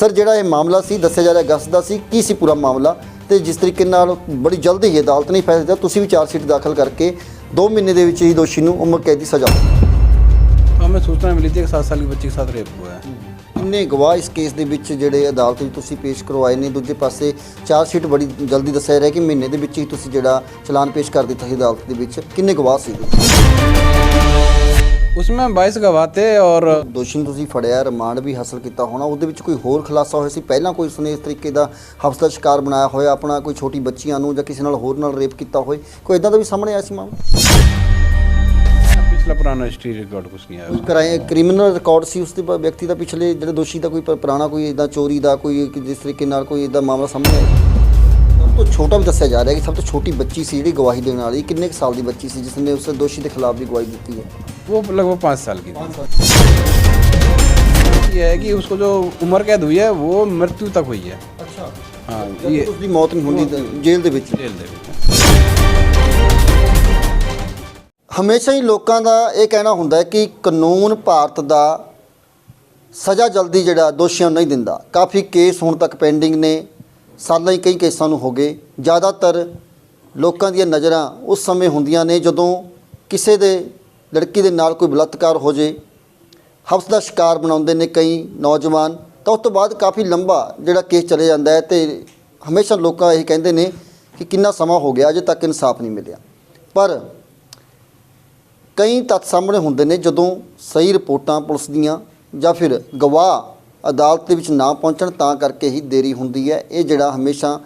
Sir ਜਿਹੜਾ ਇਹ ਮਾਮਲਾ ਸੀ ਦੱਸਿਆ ਜਾ ਰਿਹਾ ਅਗਸਤ ਦਾ ਸੀ, ਕੀ ਸੀ ਪੂਰਾ ਮਾਮਲਾ ਤੇ ਜਿਸ ਤਰੀਕੇ ਨਾਲ ਬੜੀ ਜਲਦੀ ਹੀ ਅਦਾਲਤ ਨੇ ਫੈਸਲਾ ਦਿੱਤਾ, ਤੁਸੀਂ ਵੀ ਚਾਰਜਸ਼ੀਟ ਦਾਖਲ ਕਰਕੇ 2 ਮਹੀਨੇ ਦੇ ਵਿੱਚ ਹੀ ਦੋਸ਼ੀ ਨੂੰ ਉਮਰ ਕੈਦ ਦੀ ਸਜ਼ਾ। हमें सूचना मिली थी कि 7 साल की बच्ची के साथ रेप हुआ है। ਕਿੰਨੇ ਗਵਾਹ ਇਸ ਕੇਸ ਦੇ ਵਿੱਚ ਜਿਹੜੇ ਅਦਾਲਤ ਵਿੱਚ ਤੁਸੀਂ ਪੇਸ਼ ਕਰਵਾਏ ਨੇ? ਦੂਜੇ ਪਾਸੇ ਚਾਰਜਸ਼ੀਟ ਬੜੀ ਜਲਦੀ ਦੱਸਿਆ ਰਿਹਾ ਕਿ ਮਹੀਨੇ ਦੇ ਵਿੱਚ ਹੀ ਤੁਸੀਂ ਜਿਹੜਾ ਚਲਾਨ ਪੇਸ਼ ਕਰ ਦਿੱਤਾ ਸੀ ਅਦਾਲਤ ਦੇ ਵਿੱਚ, ਕਿੰਨੇ ਗਵਾਹ ਸੀ? उसमें 22 गवाह थे और ਦੋਸ਼ੀ ਨੂੰ ਤੁਸੀਂ ਫੜਿਆ, ਰਿਮਾਂਡ ਵੀ ਹਾਸਲ ਕੀਤਾ ਹੋਣਾ, ਉਹਦੇ ਵਿੱਚ ਕੋਈ ਹੋਰ ਖੁਲਾਸਾ ਹੋਇਆ ਸੀ? ਪਹਿਲਾਂ ਕੋਈ ਉਸਨੇ ਇਸ ਤਰੀਕੇ ਦਾ ਹਵਸ ਦਾ ਸ਼ਿਕਾਰ ਬਣਾਇਆ ਹੋਇਆ ਆਪਣਾ, ਕੋਈ ਛੋਟੀ ਬੱਚੀਆਂ ਨੂੰ ਜਾਂ ਕਿਸੇ ਨਾਲ ਹੋਰ ਨਾਲ ਰੇਪ ਕੀਤਾ ਹੋਏ, ਕੋਈ ਇਦਾਂ ਦਾ ਵੀ ਸਾਹਮਣੇ ਆਇਆ ਸੀ ਮਾਮਲਾ? पिछला पुराना हिस्ट्री रिकॉर्ड कुछ नहीं आया। ਕਰਾਏ ਕ੍ਰਿਮੀਨਲ ਰਿਕਾਰਡ ਸੀ ਉਸ ਦੇ ਵਿਅਕਤੀ ਦਾ, ਪਿਛਲੇ ਜਿਹੜੇ ਦੋਸ਼ੀ ਦਾ ਕੋਈ ਪੁਰਾਣਾ ਕੋਈ ਇਦਾਂ ਚੋਰੀ ਦਾ ਕੋਈ ਜਿਸ ਤਰੀਕੇ ਨਾਲ ਕੋਈ ਇਦਾਂ ਮਾਮਲਾ ਸਾਹਮਣੇ ਆਇਆ? ਸਭ ਤੋਂ ਛੋਟਾ ਵੀ ਦੱਸਿਆ ਜਾ ਰਿਹਾ ਕਿ ਸਭ ਤੋਂ ਛੋਟੀ ਬੱਚੀ ਸੀ ਜਿਹੜੀ ਗਵਾਹੀ ਦੇਣ ਵਾਲੀ, ਕਿੰਨੇ ਕੁ ਸਾਲ ਦੀ ਬੱਚੀ ਸੀ ਜਿਸ ਨੇ ਉਸ ਦੋਸ਼ੀ ਦੇ ਖਿਲਾਫ ਵੀ ਗਵਾਹੀ ਦਿੱਤੀ ਹੈ? वो लगभग 5 साल की थी। ये है कि उसको जो उम्र कैद हुई है वो मृत्यु तक हुई है। ਅੱਛਾ, हाँ ਇਹ ये ਉਸਦੀ ਮੌਤ ਨਹੀਂ ਹੁੰਦੀ ਤਾਂ ਜੇਲ੍ਹ ਦੇ ਵਿੱਚ। जेल दे विच। ਹਮੇਸ਼ਾ ਹੀ ਲੋਕਾਂ ਦਾ ਇਹ ਕਹਿਣਾ ਹੁੰਦਾ ਹੈ ਕਿ ਕਾਨੂੰਨ ਭਾਰਤ ਦਾ ਸਜ਼ਾ ਜਲਦੀ ਜਿਹੜਾ ਦੋਸ਼ੀਆਂ ਨੂੰ ਨਹੀਂ ਦਿੰਦਾ। ਕਾਫੀ ਕੇਸ ਹੁਣ ਤੱਕ ਪੈਂਡਿੰਗ ਨੇ, ਸਾਲਾਂ ਹੀ ਕਈ ਕੇਸਾਂ ਨੂੰ ਹੋ ਗਏ। ਜ਼ਿਆਦਾਤਰ ਲੋਕਾਂ ਦੀਆਂ ਨਜ਼ਰਾਂ ਉਸ ਸਮੇਂ ਹੁੰਦੀਆਂ ਨੇ ਜਦੋਂ ਕਿਸੇ ਦੇ ਲੜਕੀ ਦੇ ਨਾਲ ਕੋਈ ਬਲਾਤਕਾਰ ਹੋ ਜੇ, ਹਵਸ ਦਾ ਸ਼ਿਕਾਰ ਬਣਾਉਂਦੇ ਨੇ ਕਈ ਨੌਜਵਾਨ, ਤਾਂ ਉਸ ਤੋਂ ਬਾਅਦ ਕਾਫੀ ਲੰਬਾ ਜਿਹੜਾ ਕੇਸ ਚਲੇ ਜਾਂਦਾ ਹੈ ਤੇ ਹਮੇਸ਼ਾ ਲੋਕਾਂ ਇਹ ਕਹਿੰਦੇ ਨੇ ਕਿ ਕਿੰਨਾ ਸਮਾਂ ਹੋ ਗਿਆ ਅਜੇ ਤੱਕ ਇਨਸਾਫ ਨਹੀਂ ਮਿਲਿਆ। ਪਰ ਕਈ ਤੱਥ ਸਾਹਮਣੇ ਹੁੰਦੇ ਨੇ ਜਦੋਂ ਸਹੀ ਰਿਪੋਰਟਾਂ ਪੁਲਿਸ ਦੀਆਂ ਜਾਂ ਫਿਰ ਗਵਾਹ ਅਦਾਲਤ ਦੇ ਵਿੱਚ ਨਾ ਪਹੁੰਚਣ ਤਾਂ ਕਰਕੇ ਹੀ ਦੇਰੀ ਹੁੰਦੀ ਹੈ। ਇਹ ਜਿਹੜਾ ਹਮੇਸ਼ਾ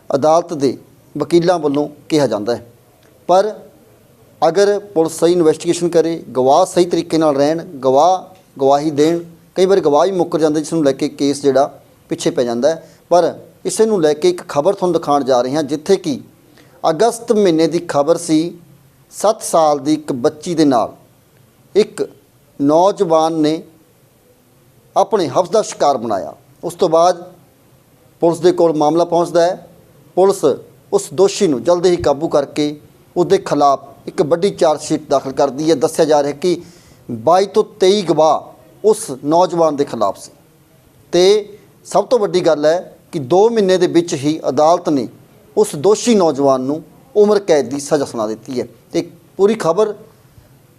ਅਦਾਲਤ ਦੇ ਵਕੀਲਾਂ ਵੱਲੋਂ ਕਿਹਾ ਜਾਂਦਾ ਹੈ। ਪਰ ਅਗਰ ਪੁਲਿਸ ਸਹੀ ਇਨਵੈਸਟੀਗੇਸ਼ਨ ਕਰੇ, ਗਵਾਹ ਸਹੀ ਤਰੀਕੇ ਨਾਲ ਰਹਿਣ, ਗਵਾਹੀ ਦੇਣ, ਕਈ ਵਾਰ ਗਵਾਹ ਹੀ ਮੁੱਕਰ ਜਾਂਦੇ ਜਿਸ ਨੂੰ ਲੈ ਕੇ ਕੇਸ ਜਿਹੜਾ ਪਿੱਛੇ ਪੈ ਜਾਂਦਾ ਹੈ। ਪਰ ਇਸੇ ਨੂੰ ਲੈ ਕੇ ਇੱਕ ਖਬਰ ਤੁਹਾਨੂੰ ਦਿਖਾਉਣ ਜਾ ਰਹੇ ਹਾਂ ਜਿੱਥੇ ਕਿ ਅਗਸਤ ਮਹੀਨੇ ਦੀ ਖਬਰ ਸੀ। 7 ਸਾਲ ਦੀ ਇੱਕ ਬੱਚੀ ਦੇ ਨਾਲ ਇੱਕ ਨੌਜਵਾਨ ਨੇ ਆਪਣੇ ਹਵਸ ਦਾ ਸ਼ਿਕਾਰ ਬਣਾਇਆ। ਉਸ ਤੋਂ ਬਾਅਦ ਪੁਲਿਸ ਦੇ ਕੋਲ ਮਾਮਲਾ ਪਹੁੰਚਦਾ ਹੈ। ਪੁਲਿਸ ਉਸ ਦੋਸ਼ੀ ਨੂੰ ਜਲਦੀ ਹੀ ਕਾਬੂ ਕਰਕੇ ਉਹਦੇ ਖਿਲਾਫ ਇੱਕ ਵੱਡੀ ਚਾਰਜਸ਼ੀਟ ਦਾਖਲ ਕਰਦੀ ਹੈ। ਦੱਸਿਆ ਜਾ ਰਿਹਾ ਕਿ 22 ਤੋਂ 23 ਗਵਾਹ ਉਸ ਨੌਜਵਾਨ ਦੇ ਖਿਲਾਫ ਸੀ ਤੇ ਸਭ ਤੋਂ ਵੱਡੀ ਗੱਲ ਹੈ ਕਿ 2 ਮਹੀਨੇ ਦੇ ਵਿੱਚ ਹੀ ਅਦਾਲਤ ਨੇ ਉਸ ਦੋਸ਼ੀ ਨੌਜਵਾਨ ਨੂੰ ਉਮਰ ਕੈਦ ਦੀ ਸਜ਼ਾ ਸੁਣਾ ਦਿੱਤੀ ਹੈ। ਤੇ ਪੂਰੀ ਖਬਰ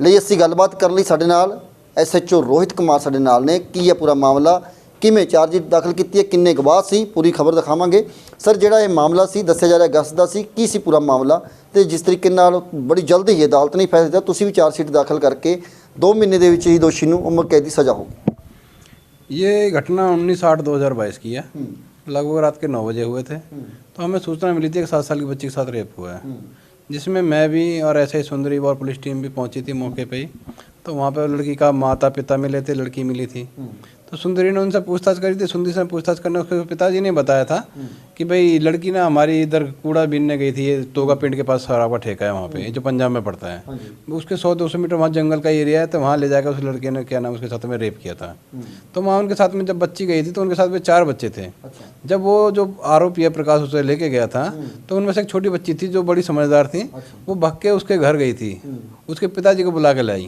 ਲਈ ਅਸੀਂ ਗੱਲਬਾਤ ਕਰਨ ਲਈ ਸਾਡੇ ਨਾਲ SHO ਰੋਹਿਤ ਕੁਮਾਰ ਸਾਡੇ ਨਾਲ ਨੇ। ਕੀ ਹੈ ਪੂਰਾ ਮਾਮਲਾ, ਕਿਵੇਂ ਚਾਰਜਸ਼ੀਟ ਦਾਖਲ ਕੀਤੀ ਹੈ, ਕਿੰਨੇ ਗਵਾਹ ਸੀ, ਪੂਰੀ ਖਬਰ ਦਿਖਾਵਾਂਗੇ। ਸਰ ਜਿਹੜਾ ਇਹ ਮਾਮਲਾ ਸੀ ਦੱਸਿਆ ਜਾ ਰਿਹਾ ਅਗਸਤ ਦਾ ਸੀ, ਕੀ ਸੀ ਪੂਰਾ ਮਾਮਲਾ ਤੇ ਜਿਸ ਤਰੀਕੇ ਨਾਲ ਬੜੀ ਜਲਦੀ ਹੀ ਅਦਾਲਤ ਨੇ ਫੈਸਲਾ ਦਿੱਤਾ, ਤੁਸੀਂ ਵੀ ਚਾਰਜਸ਼ੀਟ ਦਾਖਲ ਕਰਕੇ 2 ਮਹੀਨੇ ਦੇ ਵਿੱਚ ਹੀ ਦੋਸ਼ੀ ਨੂੰ ਉਮਰ ਕੈਦ ਦੀ ਸਜ਼ਾ ਹੋਗੀ? ये घटना 19/8/2022 की है। लगभग रात के 9 बजे हुए थे। तो हमें सूचना मिली थी कि 7 साल की बच्ची के साथ रेप हुआ है, जिसमें मैं भी और ऐसे ही सुंदरी और पुलिस टीम भी पहुंची थी मौके पे ही। तो वहाँ पे लड़की का माता पिता मिले थे, लड़की मिली थी। तो सुंदरी ने उनसे पूछताछ करी थी। सुंदरी से पूछताछ करने उसके पिताजी ने बताया था कि भाई लड़की ना हमारी इधर कूड़ा बीनने गई थी, ये तोगा पिंड के पास शराब का ठेका है वहाँ पे, जो पंजाब में पड़ता है। उसके 100-200 मीटर वहाँ जंगल का एरिया है, तो वहाँ ले जाकर उस लड़के ने क्या नाम उसके साथ में रेप किया था। तो वहाँ उनके साथ में जब बच्ची गई थी तो उनके साथ में 4 बच्चे थे। जब वो जो आरोपी है प्रकाश उसे लेके गया था तो उनमें से एक छोटी बच्ची थी जो बड़ी समझदार थी, वो भाग के उसके घर गई थी, उसके पिताजी को बुला के लाई।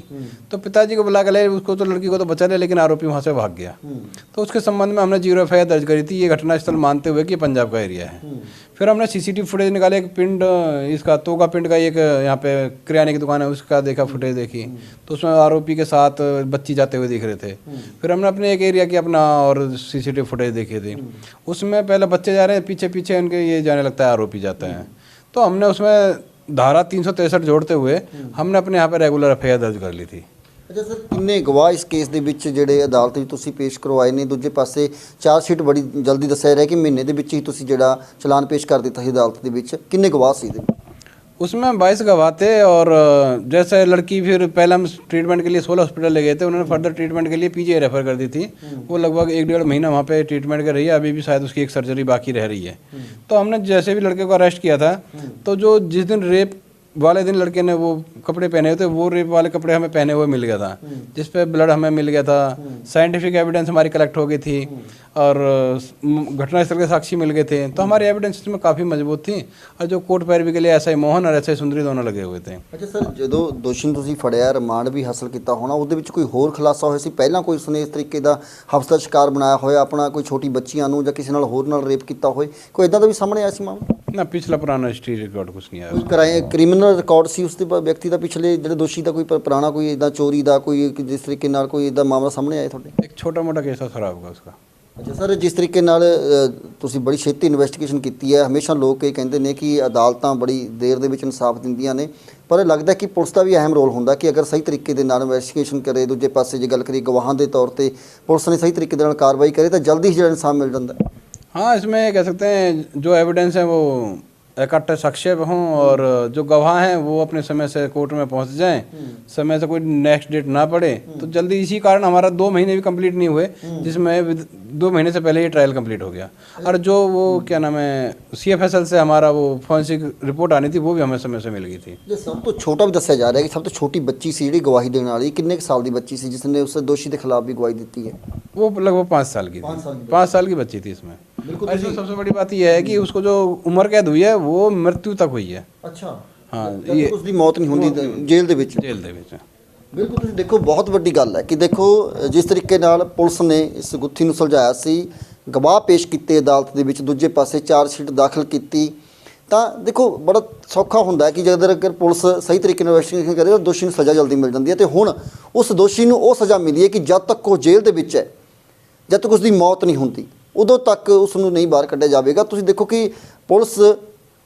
तो पिताजी को बुला के लाई, उसको तो लड़की को तो बचा लिया लेकिन आरोपी वहाँ से भाग गया। तो उसके संबंध में हमने 0 FIR दर्ज करी थी, ये घटनास्थल मानते हुए कि पंजाब का एरिया है। फिर हमने CCTV फुटेज निकाले, एक पिंड इसका तोगा पिंड का एक यहाँ पे किराने की दुकान है उसका देखा, फुटेज देखी तो उसमें आरोपी के साथ बच्ची जाते हुए दिख रहे थे। फिर हमने अपने एक एरिया की अपना और CCTV फुटेज देखी थी, उसमें पहले बच्चे जा रहे हैं, पीछे पीछे उनके ये जाने लगता है आरोपी जाता है। तो हमने उसमें धारा 363 जोड़ते हुए हमने अपने यहाँ पर रेगुलर FIR दर्ज कर ली थी। ਅੱਛਾ ਸਰ, ਕਿੰਨੇ ਗਵਾਹ ਇਸ ਕੇਸ ਦੇ ਵਿੱਚ ਜਿਹੜੇ ਅਦਾਲਤ ਵਿੱਚ ਤੁਸੀਂ ਪੇਸ਼ ਕਰਵਾਏ ਨੇ? ਦੂਜੇ ਪਾਸੇ ਚਾਰਜਸ਼ੀਟ ਬੜੀ ਜਲਦੀ ਦੱਸਿਆ ਰਿਹਾ ਕਿ ਮਹੀਨੇ ਦੇ ਵਿੱਚ ਹੀ ਤੁਸੀਂ ਜਿਹੜਾ ਚਲਾਨ ਪੇਸ਼ ਕਰ ਦਿੱਤਾ ਸੀ ਅਦਾਲਤ ਦੇ ਵਿੱਚ, ਕਿੰਨੇ ਗਵਾਹ ਸੀ ਇਹਦੇ? उसमें 22 गवाह थे और जैसे लड़की फिर पहले हम ट्रीटमेंट के लिए 16 हॉस्पिटल ले गए थे, उन्होंने फर्दर ट्रीटमेंट के लिए PGI रेफ़र कर दी थी। वो लगभग 1-1.5 महीना वहाँ पे ट्रीटमेंट कर रही है, अभी भी शायद उसकी एक सर्जरी बाकी रह रही है। तो हमने जैसे भी लड़के को अरेस्ट किया था तो जो जिस दिन रेप वाले दिन लड़के ने वो कपड़े पहने हुए थे, वो रेप वाले कपड़े हमें पहने हुए मिल गया था, जिस पे ब्लड हमें मिल गया था, साइंटिफिक एविडेंस हमारी कलेक्ट हो गई थी और घटनास्थल के साक्षी मिल गए थे। तो हमारी एविडेंस में काफ़ी मजबूत थी और जो कोर्ट पैरवी के लिए एसआई मोहन और एसआई सुंदरी दोनों लगे हुए थे। ਅੱਛਾ ਸਰ, ਜਦੋਂ ਦੋਸ਼ੀ ਨੂੰ ਤੁਸੀਂ ਫੜਿਆ, ਰਿਮਾਂਡ ਵੀ ਹਾਸਲ ਕੀਤਾ ਹੋਣਾ, ਉਹਦੇ ਵਿੱਚ ਕੋਈ ਹੋਰ ਖੁਲਾਸਾ ਹੋਇਆ ਸੀ? ਪਹਿਲਾਂ ਕੋਈ ਉਸਨੇ ਇਸ ਤਰੀਕੇ ਦਾ ਹਵਸ ਦਾ ਸ਼ਿਕਾਰ ਬਣਾਇਆ ਹੋਇਆ ਆਪਣਾ, ਕੋਈ ਛੋਟੀ ਬੱਚੀਆਂ ਨੂੰ ਜਾਂ ਕਿਸੇ ਨਾਲ ਹੋਰ ਨਾਲ ਰੇਪ ਕੀਤਾ ਹੋਏ, ਕੋਈ ਇਦਾਂ ਦਾ ਵੀ ਸਾਹਮਣੇ ਆਇਆ ਸੀ ਮਾਮਲਾ? ना पिछला पुराना हिस्ट्री रिकॉर्ड कुछ नहीं आया। ਕੋਈ ਕ੍ਰਿਮੀਨਲ ਰਿਕਾਰਡ ਸੀ ਉਸ ਦੇ ਵਿਅਕਤੀ ਦਾ, ਪਿਛਲੇ ਜਿਹੜੇ ਦੋਸ਼ੀ ਦਾ ਕੋਈ ਪੁਰਾਣਾ ਕੋਈ ਇਦਾਂ ਚੋਰੀ ਦਾ ਕੋਈ ਜਿਸ ਤਰੀਕੇ ਨਾਲ ਕੋਈ ਇਦਾਂ ਮਾਮਲਾ ਸਾਹਮਣੇ ਆਇਆ ਤੁਹਾਡੇ? एक छोटा मोटा केस था शराब का उसका। ਅੱਛਾ ਸਰ, ਜਿਸ ਤਰੀਕੇ ਨਾਲ ਤੁਸੀਂ ਬੜੀ ਛੇਤੀ ਇਨਵੈਸਟੀਗੇਸ਼ਨ ਕੀਤੀ ਹੈ, ਹਮੇਸ਼ਾ ਲੋਕ ਇਹ ਕਹਿੰਦੇ ਨੇ ਕਿ ਅਦਾਲਤਾਂ ਬੜੀ ਦੇਰ ਦੇ ਵਿੱਚ ਇਨਸਾਫ ਦਿੰਦੀਆਂ ਨੇ, ਪਰ ਲੱਗਦਾ ਕਿ ਪੁਲਿਸ ਦਾ ਵੀ ਅਹਿਮ ਰੋਲ ਹੁੰਦਾ ਕਿ ਅਗਰ ਸਹੀ ਤਰੀਕੇ ਦੇ ਨਾਲ ਇਨਵੈਸਟੀਗੇਸ਼ਨ ਕਰੇ, ਦੂਜੇ ਪਾਸੇ ਜੇ ਗੱਲ ਕਰੀਏ ਗਵਾਹਾਂ ਦੇ ਤੌਰ ਤੇ ਪੁਲਿਸ ਨੇ ਸਹੀ ਤਰੀਕੇ ਦੇ ਨਾਲ ਕਾਰਵਾਈ ਕਰੇ ਤਾਂ ਜਲਦੀ ਹੀ ਜਿਹੜਾ ਇਨਸਾਫ ਮਿਲ ਜਾਂਦਾ ਹੈ। हाँ, इसमें कह सकते हैं जो एविडेंस है वो इकट्ठे साक्ष्य हों और जो गवाह हैं वो अपने समय से कोर्ट में पहुंच जाएं, समय से कोई नेक्स्ट डेट ना पड़े, तो जल्दी इसी कारण हमारा 2 महीने भी कंप्लीट नहीं हुए, जिसमें 2 महीने से पहले ये ट्रायल कंप्लीट हो गया। और जो वो क्या नाम है CFSL से हमारा वो फॉरेंसिक रिपोर्ट आनी थी वो भी हमें समय से मिल गई थी। ਜੇ ਸਭ ਤੋਂ ਛੋਟਾ ਵੀ ਦੱਸਿਆ ਜਾ ਰਿਹਾ ਕਿ ਸਭ ਤੋਂ ਛੋਟੀ ਬੱਚੀ ਸੀ ਜਿਹੜੀ ਗਵਾਹੀ ਦੇਣ ਵਾਲੀ, ਕਿੰਨੇ ਕੁ ਸਾਲ ਦੀ ਬੱਚੀ ਸੀ ਜਿਸ ਨੇ ਉਸ ਦੋਸ਼ੀ ਦੇ ਖਿਲਾਫ ਵੀ ਗਵਾਹੀ ਦਿੱਤੀ ਹੈ? वो लगभग 5 साल की थी। 5 साल की बच्ची थी इसमें। और इसमें सबसे बड़ी बात यह है कि उसको जो उम्र कैद हुई है वो मृत्यु तक हुई है। ਅੱਛਾ, हाँ, ये ਉਸ ਦੀ ਮੌਤ ਨਹੀਂ ਹੁੰਦੀ ਜੇਲ੍ਹ ਦੇ ਵਿੱਚ? जेल ਦੇ ਵਿੱਚ। ਬਿਲਕੁਲ, ਤੁਸੀਂ ਦੇਖੋ ਬਹੁਤ ਵੱਡੀ ਗੱਲ ਹੈ ਕਿ ਦੇਖੋ ਜਿਸ ਤਰੀਕੇ ਨਾਲ ਪੁਲਿਸ ਨੇ ਇਸ ਗੁੱਥੀ ਨੂੰ ਸੁਲਝਾਇਆ ਸੀ, ਗਵਾਹ ਪੇਸ਼ ਕੀਤੇ ਅਦਾਲਤ ਦੇ ਵਿੱਚ, ਦੂਜੇ ਪਾਸੇ ਚਾਰਜ ਸ਼ੀਟ ਦਾਖਲ ਕੀਤੀ, ਤਾਂ ਦੇਖੋ ਬੜਾ ਸੌਖਾ ਹੁੰਦਾ ਹੈ ਕਿ ਜੇਕਰ ਪੁਲਿਸ ਸਹੀ ਤਰੀਕੇ ਨਾਲ ਇਨਵੈਸਟੀਗੇਸ਼ਨ ਕਰੇ ਤਾਂ ਦੋਸ਼ੀ ਨੂੰ ਸਜ਼ਾ ਜਲਦੀ ਮਿਲ ਜਾਂਦੀ ਹੈ। ਤੇ ਹੁਣ ਉਸ ਦੋਸ਼ੀ ਨੂੰ ਉਹ ਸਜ਼ਾ ਮਿਲੀ ਹੈ ਕਿ ਜਦ ਤੱਕ ਉਹ ਜੇਲ੍ਹ ਦੇ ਵਿੱਚ ਹੈ, ਜਦ ਤੱਕ ਉਸ ਦੀ ਮੌਤ ਨਹੀਂ ਹੁੰਦੀ, ਉਦੋਂ ਤੱਕ ਉਸ ਨੂੰ ਨਹੀਂ ਬਾਹਰ ਕੱਢਿਆ ਜਾਵੇਗਾ। ਤੁਸੀਂ ਦੇਖੋ ਕਿ ਪੁਲਿਸ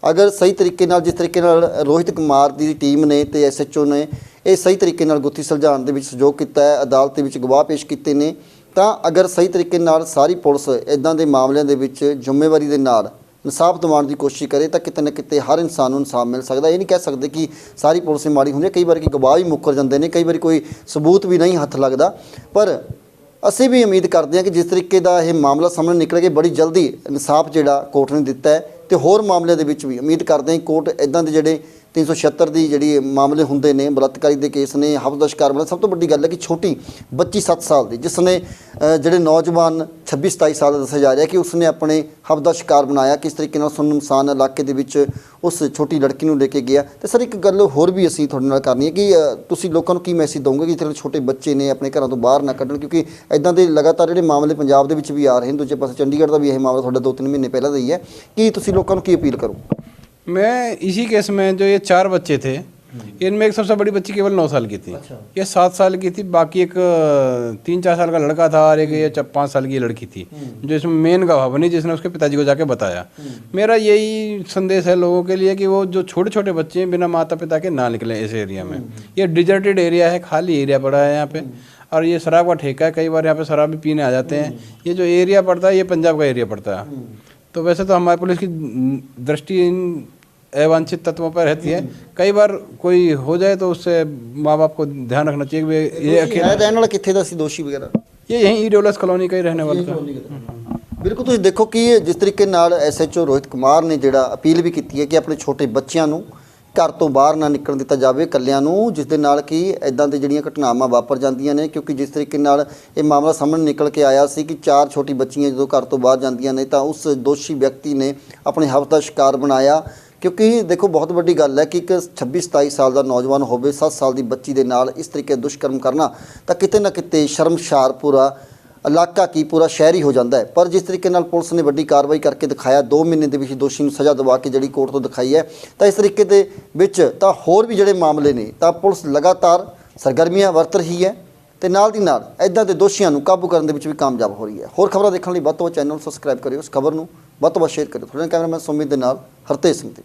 ਅਗਰ ਸਹੀ ਤਰੀਕੇ ਨਾਲ, ਜਿਸ ਤਰੀਕੇ ਨਾਲ ਰੋਹਿਤ ਕੁਮਾਰ ਦੀ ਟੀਮ ਨੇ ਤੇ SHO ਨੇ ਇਹ ਸਹੀ ਤਰੀਕੇ ਨਾਲ ਗੁੱਥੀ ਸੁਲਝਾਉਣ ਦੇ ਵਿੱਚ ਸਹਿਯੋਗ ਕੀਤਾ ਹੈ, ਅਦਾਲਤ ਦੇ ਵਿੱਚ ਗਵਾਹ ਪੇਸ਼ ਕੀਤੇ ਨੇ, ਤਾਂ ਅਗਰ ਸਹੀ ਤਰੀਕੇ ਨਾਲ ਸਾਰੀ ਪੁਲਿਸ ਇੱਦਾਂ ਦੇ ਮਾਮਲਿਆਂ ਦੇ ਵਿੱਚ ਜ਼ਿੰਮੇਵਾਰੀ ਦੇ ਨਾਲ ਇਨਸਾਫ ਦਿਵਾਉਣ ਦੀ ਕੋਸ਼ਿਸ਼ ਕਰੇ ਤਾਂ ਕਿਤੇ ਨਾ ਕਿਤੇ ਹਰ ਇਨਸਾਨ ਨੂੰ ਇਨਸਾਫ ਮਿਲ ਸਕਦਾ। ਇਹ ਨਹੀਂ ਕਹਿ ਸਕਦੇ ਕਿ ਸਾਰੀ ਪੁਲਿਸ ਮਾੜੀ ਹੁੰਦੀ ਹੈ, ਕਈ ਵਾਰ ਕਿ ਗਵਾਹ ਵੀ ਮੁੱਕਰ ਜਾਂਦੇ ਨੇ, ਕਈ ਵਾਰੀ ਕੋਈ ਸਬੂਤ ਵੀ ਨਹੀਂ ਹੱਥ ਲੱਗਦਾ। ਪਰ ਅਸੀਂ ਵੀ ਉਮੀਦ ਕਰਦੇ ਹਾਂ ਕਿ ਜਿਸ ਤਰੀਕੇ ਦਾ ਇਹ ਮਾਮਲਾ ਸਾਹਮਣੇ ਨਿਕਲ ਕੇ ਬੜੀ ਜਲਦੀ ਇਨਸਾਫ ਜਿਹੜਾ ਕੋਰਟ ਨੇ ਦਿੱਤਾ ਹੈ, ਤੇ ਹੋਰ ਮਾਮਲਿਆਂ ਦੇ ਵਿੱਚ ਵੀ ਉਮੀਦ ਕਰਦੇ ਹਾਂ ਕੋਰਟ ਇੱਦਾਂ ਦੇ ਜਿਹੜੇ 376 ਦੀ ਜਿਹੜੀ ਮਾਮਲੇ ਹੁੰਦੇ ਨੇ, ਬਲਾਤਕਾਰੀ ਦੇ ਕੇਸ ਨੇ, ਹਵਸ ਦਾ ਸ਼ਿਕਾਰ ਬਣਾ, ਸਭ ਤੋਂ ਵੱਡੀ ਗੱਲ ਹੈ ਕਿ ਛੋਟੀ ਬੱਚੀ 7 ਸਾਲ ਦੀ ਜਿਸ ਨੇ ਜਿਹੜੇ ਨੌਜਵਾਨ 26-27 ਸਾਲ ਦਾ ਦੱਸਿਆ ਜਾ ਰਿਹਾ ਕਿ ਉਸਨੇ ਆਪਣੇ ਹਵਸ ਦਾ ਸ਼ਿਕਾਰ ਬਣਾਇਆ, ਕਿਸ ਤਰੀਕੇ ਨਾਲ ਸੁੰਨਮਸਾਨ ਇਲਾਕੇ ਦੇ ਵਿੱਚ ਉਸ ਛੋਟੀ ਲੜਕੀ ਨੂੰ ਲੈ ਕੇ ਗਿਆ। ਤੇ ਸਰ ਇੱਕ ਗੱਲ ਹੋਰ ਵੀ ਅਸੀਂ ਤੁਹਾਡੇ ਨਾਲ ਕਰਨੀ ਹੈ ਕਿ ਤੁਸੀਂ ਲੋਕਾਂ ਨੂੰ ਕੀ ਮੈਸੇਜ ਦਓਗੇ ਕਿ ਜਿਹੜੇ ਛੋਟੇ ਬੱਚੇ ਨੇ ਆਪਣੇ ਘਰਾਂ ਤੋਂ ਬਾਹਰ ਨਾ ਕੱਢਣ, ਕਿਉਂਕਿ ਇੱਦਾਂ ਦੇ ਲਗਾਤਾਰ ਜਿਹੜੇ ਮਾਮਲੇ ਪੰਜਾਬ ਦੇ ਵਿੱਚ ਵੀ ਆ ਰਹੇ ਨੇ, ਦੂਜੇ ਪਾਸੇ ਚੰਡੀਗੜ੍ਹ ਦਾ ਵੀ ਇਹ ਮਾਮਲਾ ਤੁਹਾਡਾ 2-3 ਮਹੀਨੇ ਪਹਿਲਾਂ ਦਾ ਹੀ ਹੈ, ਕਿ ਤੁਸੀਂ ਲੋਕਾਂ ਨੂੰ ਕੀ ਅਪੀਲ ਕਰੋ? मैं इसी केस में जो ये 4 बच्चे थे, इनमें एक सबसे बड़ी बच्ची केवल 9 साल की थी। अच्छा। ये 7 साल की थी, बाकी एक 3-4 साल का लड़का था और एक ये 5 साल की लड़की थी जो इसमें मेन गवाह बनी, जिसने उसके पिताजी को जाके बताया। मेरा यही संदेश है लोगों के लिए कि वो जो छोटे छोटे बच्चे हैं बिना माता पिता के ना निकलें इस एरिया में। ये डिजर्टेड एरिया है, खाली एरिया पड़ा है यहाँ पे, और ये शराब का ठेका है, कई बार यहाँ पे शराब भी पीने आ जाते हैं। ये जो एरिया पड़ता है ये पंजाब का एरिया पड़ता है। तो वैसे तो हमारी पुलिस की दृष्टि इन अवांछित तत्वों पर रहती है, कई बार कोई हो जाए तो उससे माँ बाप को ध्यान रखना चाहिए कि ये अकेला ਰਹਿਣ ਵਾਲਾ ਕਿੱਥੇ ਦਾ ਸੀ ਦੋਸ਼ੀ ਵਗੈਰਾ? ये यहीं ईडोलस कॉलोनी का ही रहने वाला था। ਬਿਲਕੁਲ, ਤੁਸੀਂ ਦੇਖੋ ਕਿ ਜਿਸ ਤਰੀਕੇ ਨਾਲ SHO ਰੋਹਿਤ ਕੁਮਾਰ ਨੇ ਜਿਹੜਾ ਅਪੀਲ ਵੀ ਕੀਤੀ ਹੈ ਕਿ ਆਪਣੇ ਛੋਟੇ ਬੱਚਿਆਂ ਨੂੰ ਘਰ ਤੋਂ ਬਾਹਰ ਨਾ ਨਿਕਲਣ ਦਿੱਤਾ ਜਾਵੇ ਇਕੱਲਿਆਂ ਨੂੰ, ਜਿਸ ਦੇ ਨਾਲ ਕਿ ਇੱਦਾਂ ਦੀ ਜਿਹੜੀਆਂ ਘਟਨਾਵਾਂ ਵਾਪਰ ਜਾਂਦੀਆਂ ਨੇ। ਕਿਉਂਕਿ ਜਿਸ ਤਰੀਕੇ ਨਾਲ ਇਹ ਮਾਮਲਾ ਸਾਹਮਣੇ ਨਿਕਲ ਕੇ ਆਇਆ ਸੀ ਕਿ 4 ਛੋਟੀ ਬੱਚੀਆਂ ਜਦੋਂ ਘਰ ਤੋਂ ਬਾਹਰ ਜਾਂਦੀਆਂ ਨੇ ਤਾਂ ਉਸ ਦੋਸ਼ੀ ਵਿਅਕਤੀ ਨੇ ਆਪਣੇ ਹਵਸ ਦਾ ਸ਼ਿਕਾਰ ਬਣਾਇਆ। ਕਿਉਂਕਿ ਦੇਖੋ ਬਹੁਤ ਵੱਡੀ ਗੱਲ ਹੈ ਕਿ ਇੱਕ 26-27 ਸਾਲ ਦਾ ਨੌਜਵਾਨ ਹੋਵੇ 7 ਸਾਲ ਦੀ ਬੱਚੀ ਦੇ ਨਾਲ ਇਸ ਤਰੀਕੇ ਦੁਸ਼ਕਰਮ ਕਰਨਾ ਤਾਂ ਕਿਤੇ ਨਾ ਕਿਤੇ ਸ਼ਰਮਸ਼ਾਰ ਪੂਰਾ ਇਲਾਕਾ ਕੀ ਪੂਰਾ ਸ਼ਹਿਰ ਹੀ ਹੋ ਜਾਂਦਾ ਹੈ। ਪਰ ਜਿਸ ਤਰੀਕੇ ਨਾਲ ਪੁਲਿਸ ਨੇ ਵੱਡੀ ਕਾਰਵਾਈ ਕਰਕੇ ਦਿਖਾਇਆ, 2 ਮਹੀਨੇ ਦੇ ਵਿੱਚ ਦੋਸ਼ੀ ਨੂੰ ਸਜ਼ਾ ਦਿਵਾ ਕੇ ਜਿਹੜੀ ਕੋਰਟ ਤੋਂ ਦਿਖਾਈ ਹੈ, ਤਾਂ ਇਸ ਤਰੀਕੇ ਦੇ ਵਿੱਚ ਤਾਂ ਹੋਰ ਵੀ ਜਿਹੜੇ ਮਾਮਲੇ ਨੇ ਤਾਂ ਪੁਲਿਸ ਲਗਾਤਾਰ ਸਰਗਰਮੀਆਂ ਵਰਤ ਰਹੀ ਹੈ ਤੇ ਨਾਲ ਦੀ ਨਾਲ ਇੱਦਾਂ ਦੇ ਦੋਸ਼ੀਆਂ ਨੂੰ ਕਾਬੂ ਕਰਨ ਦੇ ਵਿੱਚ ਵੀ ਕਾਮਯਾਬ ਹੋ ਰਹੀ ਹੈ। ਹੋਰ ਖਬਰਾਂ ਦੇਖਣ ਲਈ ਵੱਧ ਤੋਂ ਵੱਧ ਚੈਨਲ ਨੂੰ ਸਬਸਕ੍ਰਾਈਬ ਕਰਿਓ, ਇਸ ਖਬਰ ਨੂੰ ਵੱਧ ਤੋਂ ਵੱਧ ਸ਼ੇਅਰ ਕਰਿਓ। ਤੁਹਾਡੇ ਕੈਮਰਾਮੈਨ ਸੁਮਿਤ ਦੇ ਨਾਲ ਹਰਤੇਜ ਸਿੰਘ ਜੀ।